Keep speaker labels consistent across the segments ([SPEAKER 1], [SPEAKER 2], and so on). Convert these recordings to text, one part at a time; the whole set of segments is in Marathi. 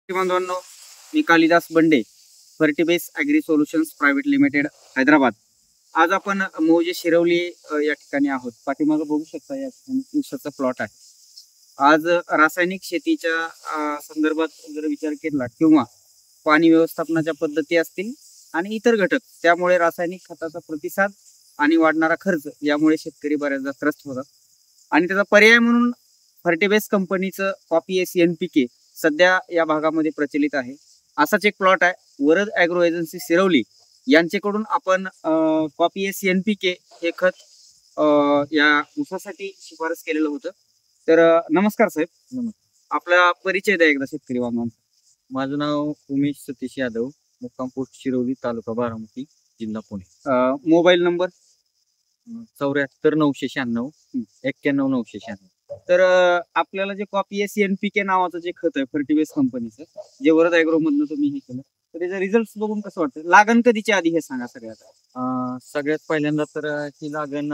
[SPEAKER 1] बांधवांनो, मी Kalidas Bande, Fertibase agri solutions private limited, Hyderabad. आज आपण मौजे शिरवली या ठिकाणी आहोत. पाठीमागं बघू शकता, या ठिकाणी ऊसाचा प्लॉट आहे. आज रासायनिक शेतीच्या संदर्भात जर विचार केला किंवा पाणी व्यवस्थापनाच्या पद्धती असतील आणि इतर घटक, त्यामुळे रासायनिक खताचा प्रतिसाद आणि वाढणारा खर्च यामुळे शेतकरी बऱ्याचदा त्रस्त होतात. आणि त्याचा पर्याय म्हणून फर्टिबेस कंपनीचं कॉपी एस NPK सध्या या भागामध्ये प्रचलित आहे. असाच एक प्लॉट आहे. वरद ॲग्रो एजन्सी सिरवली यांच्याकडून आपण कॉपी एस NPK हे खत या ऊसासाठी शिफारस केलेलं होतं. तर नमस्कार साहेब.
[SPEAKER 2] नमस्कार.
[SPEAKER 1] आपला परिचय द्या एकदा शेतकरी बांधवांचा.
[SPEAKER 2] माझं नाव उमेश सतीश यादव, मुक्काम पोस्ट शिरवली, तालुका बारामती, जिल्हा पुणे.
[SPEAKER 1] Mobile number
[SPEAKER 2] 74 996 91 996.
[SPEAKER 1] तर आपल्याला जे कॉपी एस NPK नावाचं जे खत आहे फर्टिबेस कंपनीचं, जे वरद ॲग्रो मधनं तुम्ही हे केलं, तर त्याचे रिझल्ट बघून कसं वाटतं? लागण कधीच्या आधी हे सांगा सगळ्यात.
[SPEAKER 2] सगळ्यात पहिल्यांदा तर ही लागण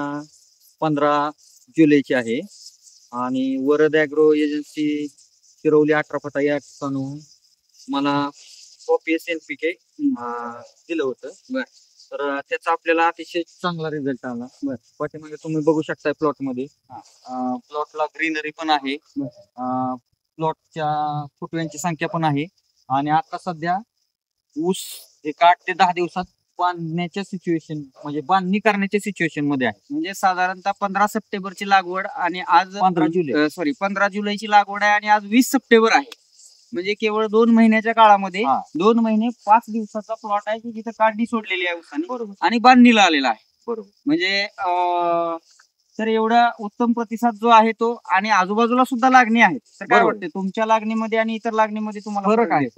[SPEAKER 2] 15 जुलैची आहे आणि वरद ॲग्रो एजन्सी शिरवली 18 फटा या ठिकाणून मला कॉपी एस NPK दिलं होतं.
[SPEAKER 1] बरं.
[SPEAKER 2] तर त्याचा आपल्याला अतिशय चांगला रिझल्ट आला. पाठीमागे तुम्ही बघू शकताय प्लॉट मध्ये. प्लॉटला ग्रीनरी पण आहे, प्लॉटच्या फुटव्यांची संख्या पण आहे आणि आता सध्या ऊस 8 ते 10 दिवसात बांधण्याच्या सिच्युएशन, म्हणजे बांधणी करण्याच्या सिच्युएशन मध्ये आहे.
[SPEAKER 1] म्हणजे साधारणतः 15 सप्टेंबरची लागवड आणि आज 15 जुलैची लागवड आहे आणि आज 20 सप्टेंबर आहे. म्हणजे केवळ 2 महिन्याच्या काळामध्ये 2 महिने 5 दिवसाचा प्लॉट आहे की जिथे काढणी सोडलेली आहे ऊसाने.
[SPEAKER 2] बरोबर.
[SPEAKER 1] आणि बांधणीला आलेला आहे.
[SPEAKER 2] बरोबर.
[SPEAKER 1] म्हणजे तर एवढा उत्तम प्रतिसाद जो आहे तो, आणि आजूबाजूला सुद्धा लागणी आहे. तर काय वाटते तुमच्या लागणीमध्ये आणि इतर लागणीमध्ये तुम्हाला
[SPEAKER 2] फरक आहे?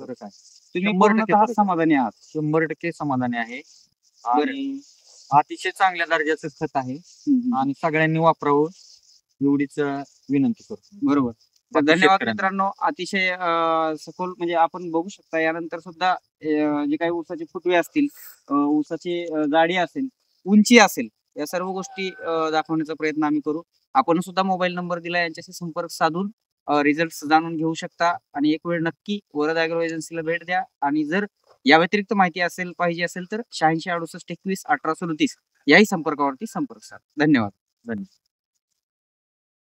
[SPEAKER 1] तुम्ही पूर्णतः समाधानी आहात?
[SPEAKER 2] 100% समाधानी आहे आणि अतिशय चांगल्या दर्जाचं खत आहे आणि सगळ्यांनी वापरावं एवढीच विनंती करतो.
[SPEAKER 1] बरोबर. तर धन्यवाद मित्रांनो. अतिशय सखोल, म्हणजे आपण बघू शकता यानंतर सुद्धा जे काही ऊसाचे फुटवे असतील, ऊसाची जाडी असेल, उंची असेल, या सर्व गोष्टी दाखवण्याचा प्रयत्न आम्ही करू. आपण सुद्धा मोबाईल नंबर दिला, यांच्याशी संपर्क साधून रिझल्ट जाणून घेऊ शकता. आणि एक वेळ नक्की वरद ॲग्रो एजन्सीला भेट द्या. आणि जर या व्यतिरिक्त माहिती पाहिजे असेल तर 86 68 21 18 37 याही संपर्कावरती संपर्क साधा. धन्यवाद.